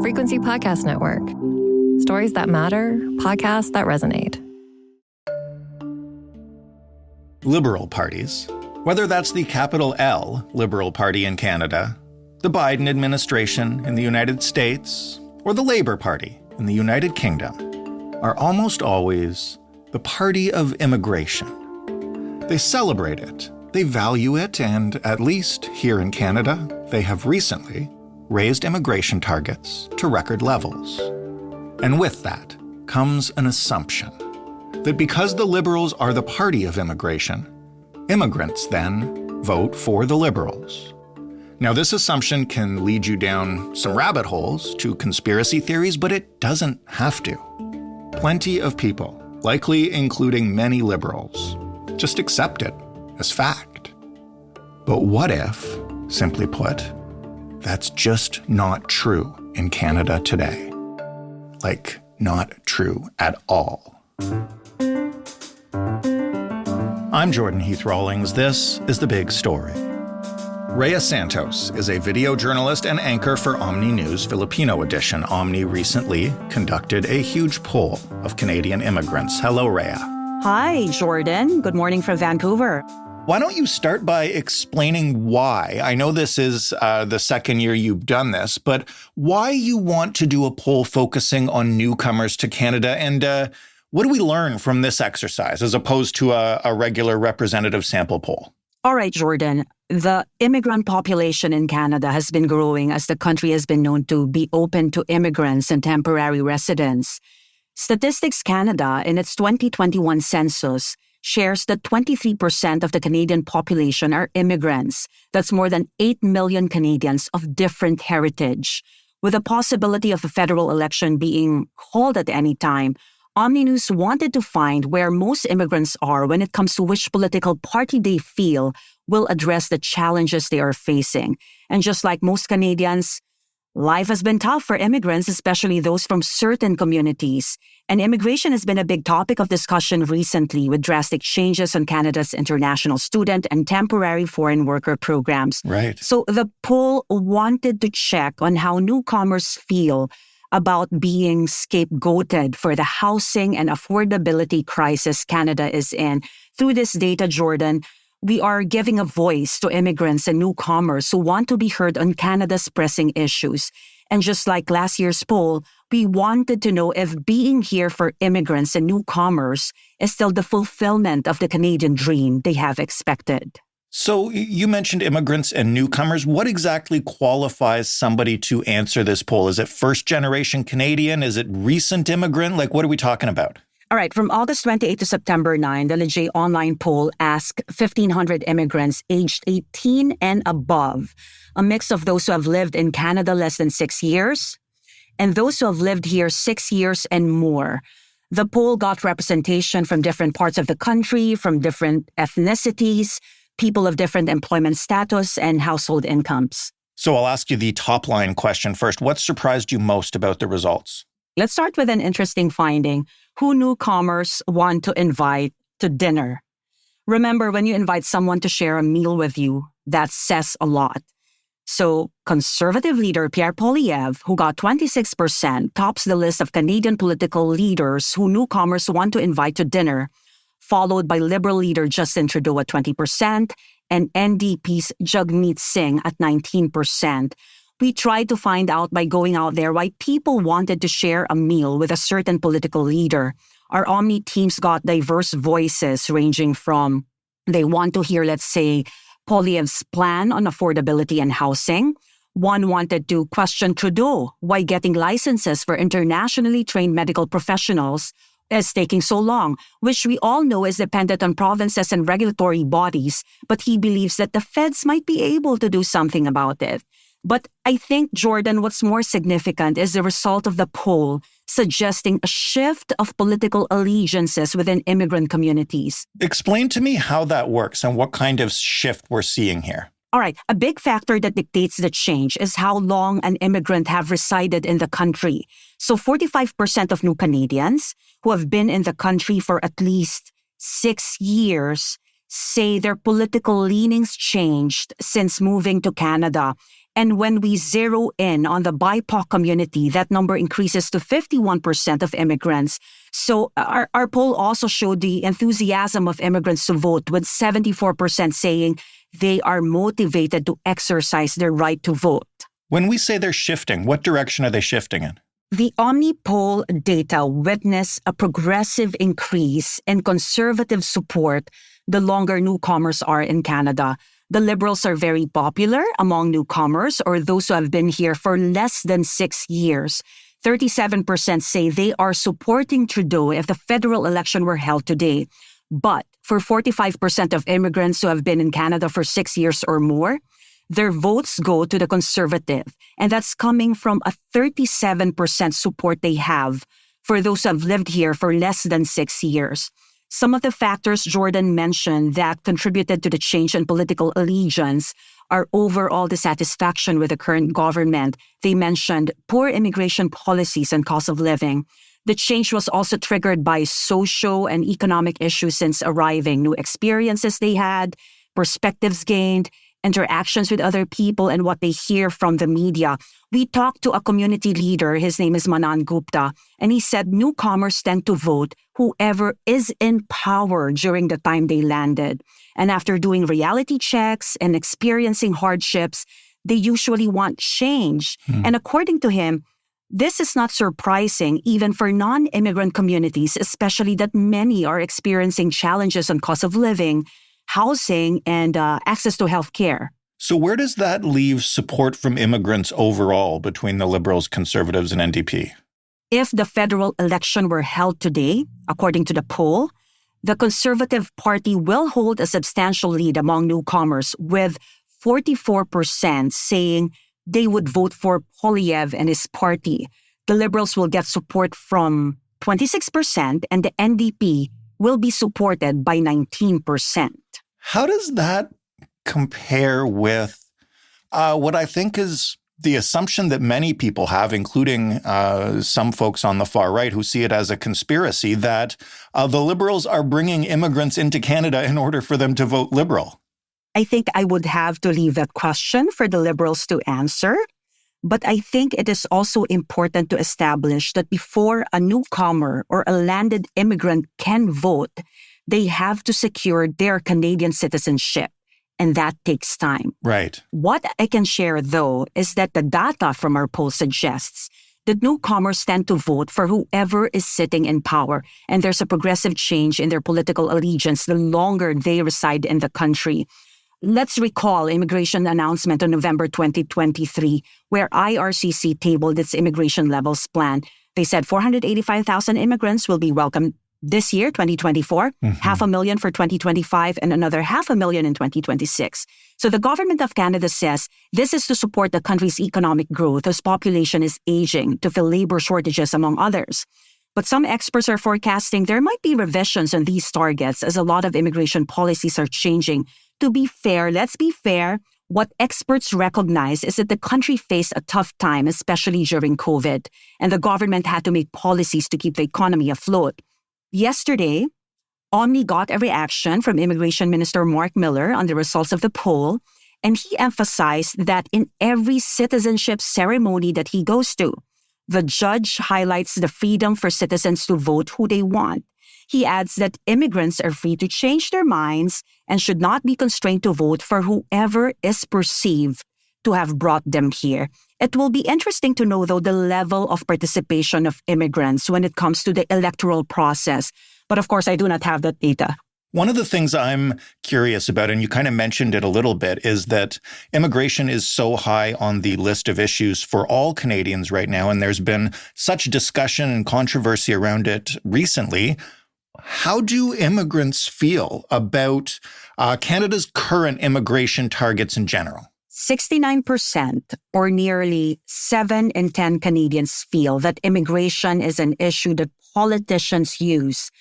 Frequency Podcast Network. Stories that matter, podcasts that resonate. Liberal parties, whether that's the capital L Liberal Party in Canada, the Biden administration in the United States, or the Labour Party in the United Kingdom, are almost always the party of immigration. They celebrate it, they value it, and at least here in Canada, they have recently raised immigration targets to record levels. And with that comes an assumption that because the Liberals are the party of immigration, immigrants then vote for the Liberals. Now, this assumption can lead you down some rabbit holes to conspiracy theories, but it doesn't have to. Plenty of people, likely including many Liberals, just accept it as fact. But what if, simply put, that's just not true in Canada today? Like, not true at all. I'm Jordan Heath Rawlings. This is The Big Story. Rhea Santos is a video journalist and anchor for OMNI News Filipino Edition. OMNI recently conducted a huge poll of Canadian immigrants. Hello, Rhea. Hi, Jordan. Good morning from Vancouver. Why don't you start by explaining why? I know this is the second year you've done this, but why you want to do a poll focusing on newcomers to Canada, and what do we learn from this exercise as opposed to a regular representative sample poll? All right, Jordan. The immigrant population in Canada has been growing as the country has been known to be open to immigrants and temporary residents. Statistics Canada, in its 2021 census, shares that 23% of the Canadian population are immigrants. That's more than 8 million Canadians of different heritage. With the possibility of a federal election being called at any time, OMNI News wanted to find where most immigrants are when it comes to which political party they feel will address the challenges they are facing. And just like most Canadians, life has been tough for immigrants, especially those from certain communities. And immigration has been a big topic of discussion recently with drastic changes on Canada's international student and temporary foreign worker programs. Right. So the poll wanted to check on how newcomers feel about being scapegoated for the housing and affordability crisis Canada is in. Through this data, Jordan, we are giving a voice to immigrants and newcomers who want to be heard on Canada's pressing issues. And just like last year's poll, we wanted to know if being here for immigrants and newcomers is still the fulfillment of the Canadian dream they have expected. So you mentioned immigrants and newcomers. What exactly qualifies somebody to answer this poll? Is it first-generation Canadian? Is it recent immigrant? Like, what are we talking about? All right, from August 28 to September 9, the Leger online poll asked 1,500 immigrants aged 18 and above, a mix of those who have lived in Canada less than 6 years and those who have lived here 6 years and more. The poll got representation from different parts of the country, from different ethnicities, people of different employment status and household incomes. So I'll ask you the top line question first. What surprised you most about the results? Let's start with an interesting finding. Who newcomers want to invite to dinner? Remember, when you invite someone to share a meal with you, that says a lot. So Conservative leader Pierre Poilievre, who got 26%, tops the list of Canadian political leaders who newcomers want to invite to dinner, followed by Liberal leader Justin Trudeau at 20% and NDP's Jagmeet Singh at 19%. We tried to find out by going out there why people wanted to share a meal with a certain political leader. Our OMNI teams got diverse voices ranging from they want to hear, let's say, Poilievre's plan on affordability and housing. One wanted to question Trudeau, why getting licenses for internationally trained medical professionals is taking so long, which we all know is dependent on provinces and regulatory bodies, but he believes that the feds might be able to do something about it. But I think, Jordan, what's more significant is the result of the poll suggesting a shift of political allegiances within immigrant communities. Explain to me how that works and what kind of shift we're seeing here. All right, a big factor that dictates the change is how long an immigrant have resided in the country. So 45% of new Canadians who have been in the country for at least 6 years say their political leanings changed since moving to Canada. And when we zero in on the BIPOC community, that number increases to 51% of immigrants. So our poll also showed the enthusiasm of immigrants to vote, with 74% saying they are motivated to exercise their right to vote. When we say they're shifting, what direction are they shifting in? The OMNI poll data witness a progressive increase in conservative support the longer newcomers are in Canada. The Liberals are very popular among newcomers or those who have been here for less than 6 years. 37% say they are supporting Trudeau if the federal election were held today. But for 45% of immigrants who have been in Canada for 6 years or more, their votes go to the Conservative. And that's coming from a 37% support they have for those who have lived here for less than 6 years. Some of the factors Jordan mentioned that contributed to the change in political allegiance are overall dissatisfaction with the current government. They mentioned poor immigration policies and cost of living. The change was also triggered by social and economic issues since arriving, new experiences they had, perspectives gained, interactions with other people, and what they hear from the media. We talked to a community leader, his name is Manan Gupta, and he said newcomers tend to vote whoever is in power during the time they landed. And after doing reality checks and experiencing hardships, they usually want change. And according to him, this is not surprising even for non-immigrant communities, especially that many are experiencing challenges on cost of living, housing, and access to health care. So where does that leave support from immigrants overall between the Liberals, Conservatives, and NDP? If the federal election were held today, according to the poll, the Conservative Party will hold a substantial lead among newcomers, with 44% saying they would vote for Poilievre and his party. The Liberals will get support from 26%, and the NDP will be supported by 19%. How does that compare with what I think is the assumption that many people have, including some folks on the far right who see it as a conspiracy, that the Liberals are bringing immigrants into Canada in order for them to vote Liberal? I think I would have to leave that question for the Liberals to answer. But I think it is also important to establish that before a newcomer or a landed immigrant can vote, they have to secure their Canadian citizenship. And that takes time. Right. What I can share, though, is that the data from our poll suggests that newcomers tend to vote for whoever is sitting in power. And there's a progressive change in their political allegiance the longer they reside in the country. Let's recall immigration announcement on November 2023, where IRCC tabled its immigration levels plan. They said 485,000 immigrants will be welcomed this year, 2024, 500,000 for 2025, and another 500,000 in 2026. So the Government of Canada says this is to support the country's economic growth as population is aging, to fill labor shortages, among others. But some experts are forecasting there might be revisions on these targets as a lot of immigration policies are changing. To be fair, let's be fair, what experts recognize is that the country faced a tough time, especially during COVID, and the government had to make policies to keep the economy afloat. Yesterday, OMNI got a reaction from Immigration Minister Mark Miller on the results of the poll, and he emphasized that in every citizenship ceremony that he goes to, the judge highlights the freedom for citizens to vote who they want. He adds that immigrants are free to change their minds and should not be constrained to vote for whoever is perceived to have brought them here. It will be interesting to know, though, the level of participation of immigrants when it comes to the electoral process. But of course, I do not have that data. One of the things I'm curious about, and you kind of mentioned it a little bit, is that immigration is so high on the list of issues for all Canadians right now, and there's been such discussion and controversy around it recently. How do immigrants feel about Canada's current immigration targets in general? 69%, or nearly 7 in 10 Canadians, feel that immigration is an issue that politicians use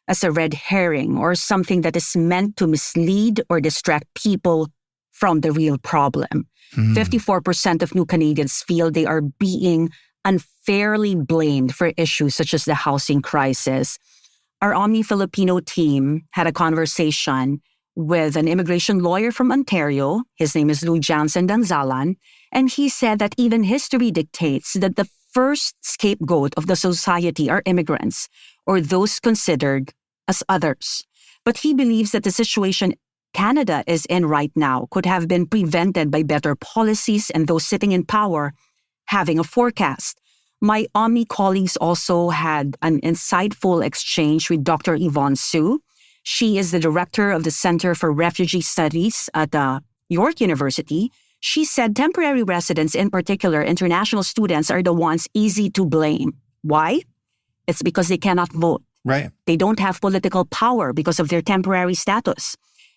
as a red herring or something that is meant to mislead or distract people from the real problem. 54% of new Canadians feel they are being unfairly blamed for issues such as the housing crisis. Our OMNI Filipino team had a conversation with an immigration lawyer from Ontario. His name is Lou Jansen Danzalan. And he said that even history dictates that the first scapegoat of the society are immigrants, or those considered as others. But he believes that the situation Canada is in right now could have been prevented by better policies and those sitting in power having a forecast. My OMNI colleagues also had an insightful exchange with Dr. Yvonne Su. She is the director of the Center for Refugee Studies at York University. She said temporary residents, in particular international students, are the ones easy to blame. Why? It's because they cannot vote. Right. They don't have political power because of their temporary status.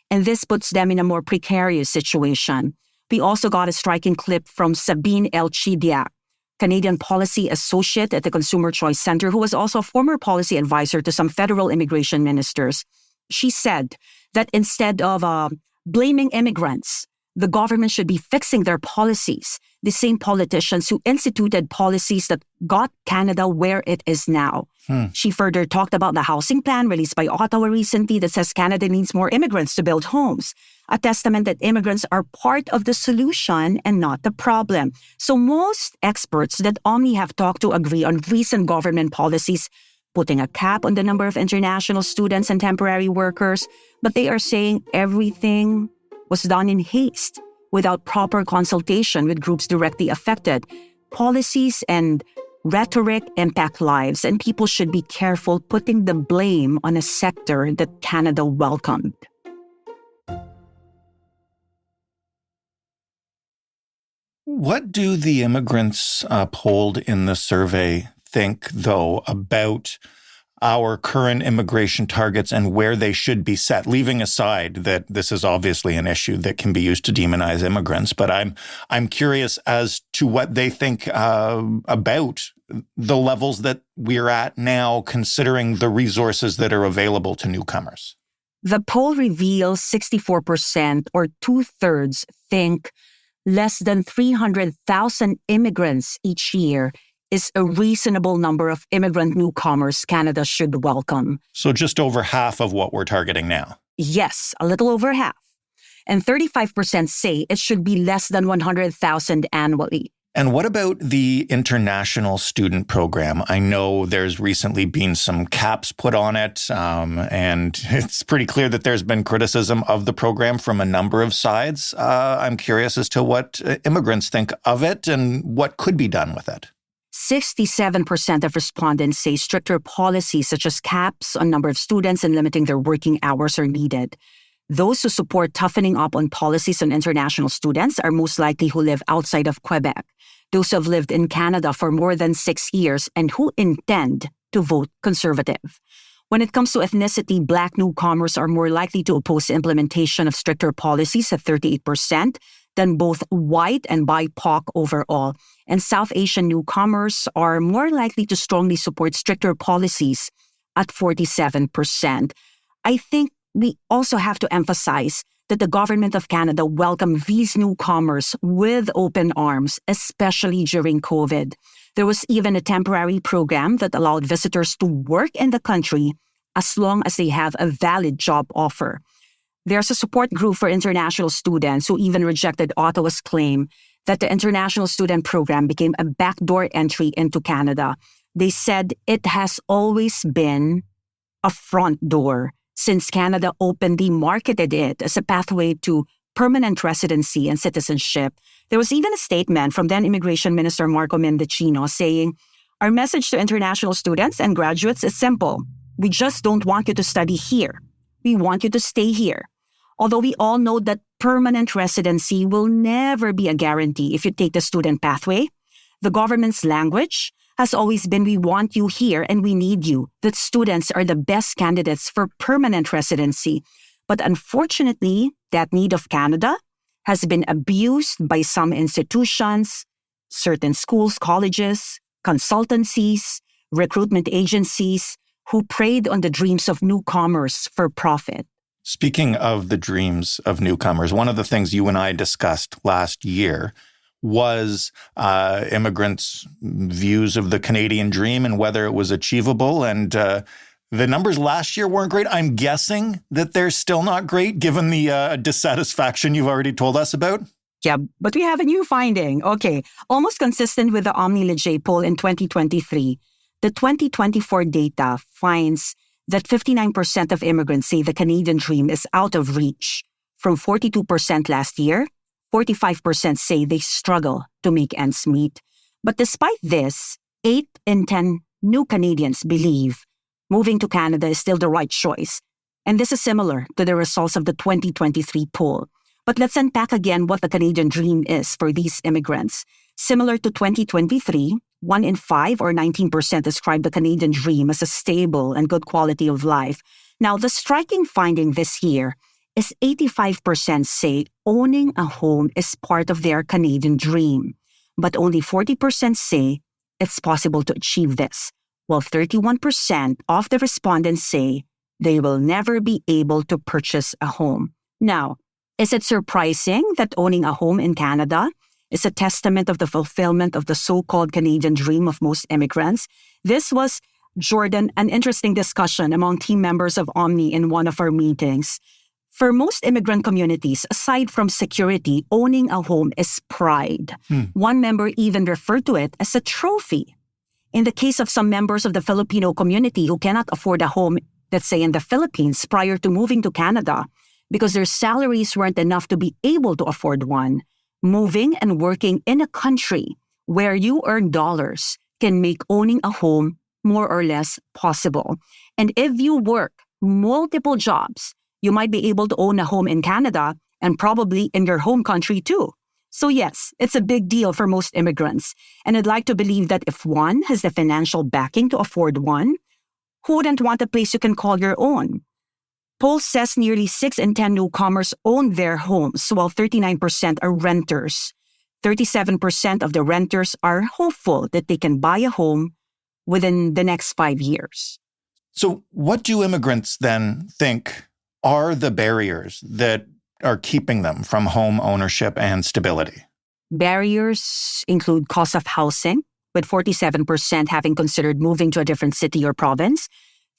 And this puts them in a more precarious situation. We also got a striking clip from Sabine Elchidiak, Canadian Policy Associate at the Consumer Choice Center, who was also a former policy advisor to some federal immigration ministers. She said that instead of blaming immigrants, the government should be fixing their policies, the same politicians who instituted policies that got Canada where it is now. She further talked about the housing plan released by Ottawa recently that says Canada needs more immigrants to build homes, a testament that immigrants are part of the solution and not the problem. So most experts that OMNI have talked to agree on recent government policies putting a cap on the number of international students and temporary workers, but they are saying everything was done in haste without proper consultation with groups directly affected. Policies and rhetoric impact lives, and people should be careful putting the blame on a sector that Canada welcomed. What do the immigrants polled in the survey think, though, about our current immigration targets and where they should be set, leaving aside that this is obviously an issue that can be used to demonize immigrants? But I'm curious as to what they think about the levels that we're at now, considering the resources that are available to newcomers. The poll reveals 64%, or two-thirds, think less than 300,000 immigrants each year is a reasonable number of immigrant newcomers Canada should welcome. So just over half of what we're targeting now. Yes, a little over half. And 35% say it should be less than 100,000 annually. And what about the international student program? I know there's recently been some caps put on it, and it's pretty clear that there's been criticism of the program from a number of sides. I'm curious as to what immigrants think of it and what could be done with it. 67% of respondents say stricter policies such as caps on number of students and limiting their working hours are needed. Those who support toughening up on policies on international students are most likely who live outside of Quebec, those who have lived in Canada for more than 6 years and who intend to vote Conservative. When it comes to ethnicity, Black newcomers are more likely to oppose the implementation of stricter policies at 38% than both white and BIPOC overall. And South Asian newcomers are more likely to strongly support stricter policies at 47%. I think we also have to emphasize that the Government of Canada welcomed these newcomers with open arms, especially during COVID. There was even a temporary program that allowed visitors to work in the country as long as they have a valid job offer. There's a support group for international students who even rejected Ottawa's claim that the international student program became a backdoor entry into Canada. They said it has always been a front door since Canada openly marketed it as a pathway to permanent residency and citizenship. There was even a statement from then Immigration Minister Marco Mendicino saying, "Our message to international students and graduates is simple. We just don't want you to study here. We want you to stay here." Although we all know that permanent residency will never be a guarantee if you take the student pathway, the government's language has always been, "We want you here and we need you," that students are the best candidates for permanent residency. But unfortunately, that need of Canada has been abused by some institutions, certain schools, colleges, consultancies, recruitment agencies who preyed on the dreams of newcomers for profit. Speaking of the dreams of newcomers, one of the things you and I discussed last year was immigrants' views of the Canadian dream and whether it was achievable. And The numbers last year weren't great. I'm guessing that they're still not great given the dissatisfaction you've already told us about. Yeah, but we have a new finding. Okay, almost consistent with the OMNI poll in 2023, the 2024 data finds that 59% of immigrants say the Canadian dream is out of reach. From 42% last year, 45% say they struggle to make ends meet. But despite this, 8 in 10 new Canadians believe moving to Canada is still the right choice. And this is similar to the results of the 2023 poll. But let's unpack again what the Canadian dream is for these immigrants. Similar to 2023, 1 in 5 or 19% describe the Canadian dream as a stable and good quality of life. Now, the striking finding this year is 85% say owning a home is part of their Canadian dream, but only 40% say it's possible to achieve this, while 31% of the respondents say they will never be able to purchase a home. Now, is it surprising that owning a home in Canada is a testament of the fulfillment of the so-called Canadian dream of most immigrants? This was, Jordan, an interesting discussion among team members of OMNI in one of our meetings. For most immigrant communities, aside from security, owning a home is pride. One member even referred to it as a trophy. In the case of some members of the Filipino community who cannot afford a home, let's say in the Philippines, prior to moving to Canada, because their salaries weren't enough to be able to afford one, moving and working in a country where you earn dollars can make owning a home more or less possible. And if you work multiple jobs, you might be able to own a home in Canada and probably in your home country too. So yes, it's a big deal for most immigrants. And I'd like to believe that if one has the financial backing to afford one, who wouldn't want a place you can call your own? Poll says nearly 6 in 10 newcomers own their homes, while 39% are renters. 37% of the renters are hopeful that they can buy a home within the next 5 years. So what do immigrants then think are the barriers that are keeping them from home ownership and stability? Barriers include cost of housing, with 47% having considered moving to a different city or province.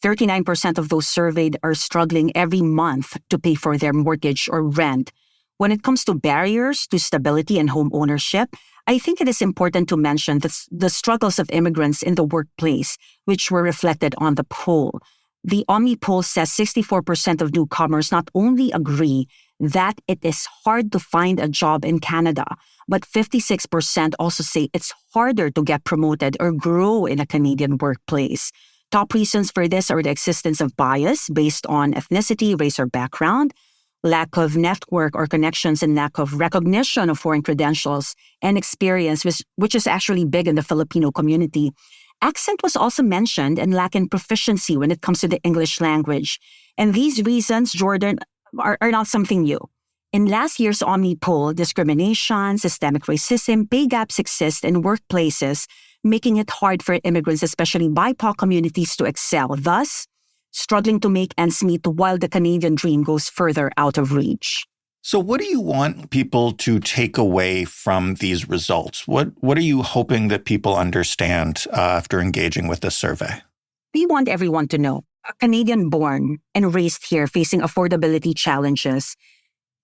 39% of those surveyed are struggling every month to pay for their mortgage or rent. When it comes to barriers to stability and home ownership, I think it is important to mention the struggles of immigrants in the workplace, which were reflected on the poll. The OMNI poll says 64% of newcomers not only agree that it is hard to find a job in Canada, but 56% also say it's harder to get promoted or grow in a Canadian workplace. Top reasons for this are the existence of bias based on ethnicity, race, or background, lack of network or connections, and lack of recognition of foreign credentials and experience, which is actually big in the Filipino community. Accent was also mentioned, and lack in proficiency when it comes to the English language. And these reasons, Jordan, are not something new. In last year's OMNI poll, discrimination, systemic racism, pay gaps exist in workplaces, making it hard for immigrants, especially BIPOC communities, to excel, thus struggling to make ends meet while the Canadian dream goes further out of reach. So what do you want people to take away from these results? What are you hoping that people understand after engaging with this survey? We want everyone to know a Canadian born and raised here facing affordability challenges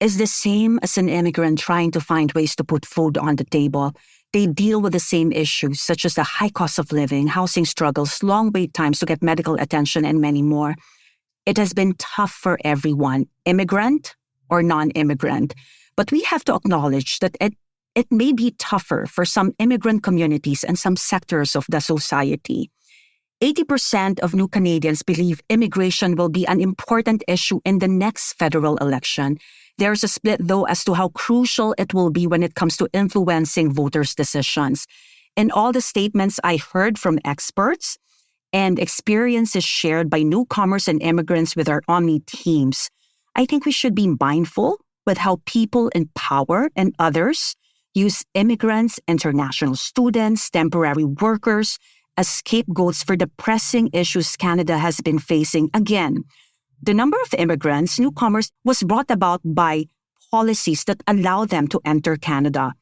is the same as an immigrant trying to find ways to put food on the table. They deal with the same issues, such as the high cost of living, housing struggles, long wait times to get medical attention, and many more. It has been tough for everyone, immigrant or non-immigrant. But we have to acknowledge that it may be tougher for some immigrant communities and some sectors of the society. 80% of new Canadians believe immigration will be an important issue in the next federal election. There's a split, though, as to how crucial it will be when it comes to influencing voters' decisions. In all the statements I heard from experts and experiences shared by newcomers and immigrants with our OMNI teams, I think we should be mindful with how people in power and others use immigrants, international students, temporary workers as scapegoats for the pressing issues Canada has been facing. Again, the number of immigrants, newcomers, was brought about by policies that allow them to enter Canada.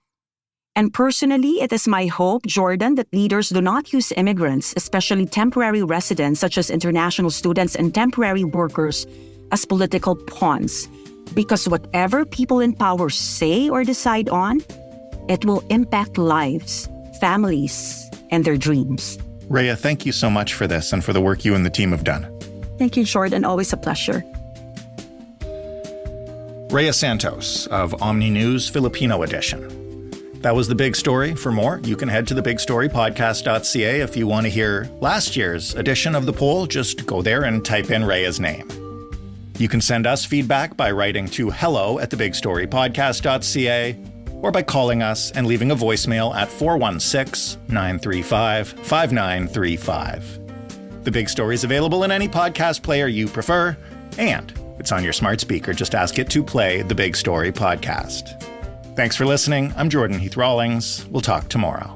And personally, it is my hope, Jordan, that leaders do not use immigrants, especially temporary residents such as international students and temporary workers, as political pawns. Because whatever people in power say or decide on, it will impact lives, families, and their dreams. Rhea, thank you so much for this and for the work you and the team have done. Thank you, Jordan. Always a pleasure. Rhea Santos of OMNI News Filipino Edition. That was the big story. For more, you can head to thebigstorypodcast.ca. If you want to hear last year's edition of the poll, just go there and type in Rhea's name. You can send us feedback by writing to hello@thebigstorypodcast.ca or by calling us and leaving a voicemail at 416-935-5935. The Big Story is available in any podcast player you prefer, and it's on your smart speaker. Just ask it to play the Big Story podcast. Thanks for listening. I'm Jordan Heath Rawlings. We'll talk tomorrow.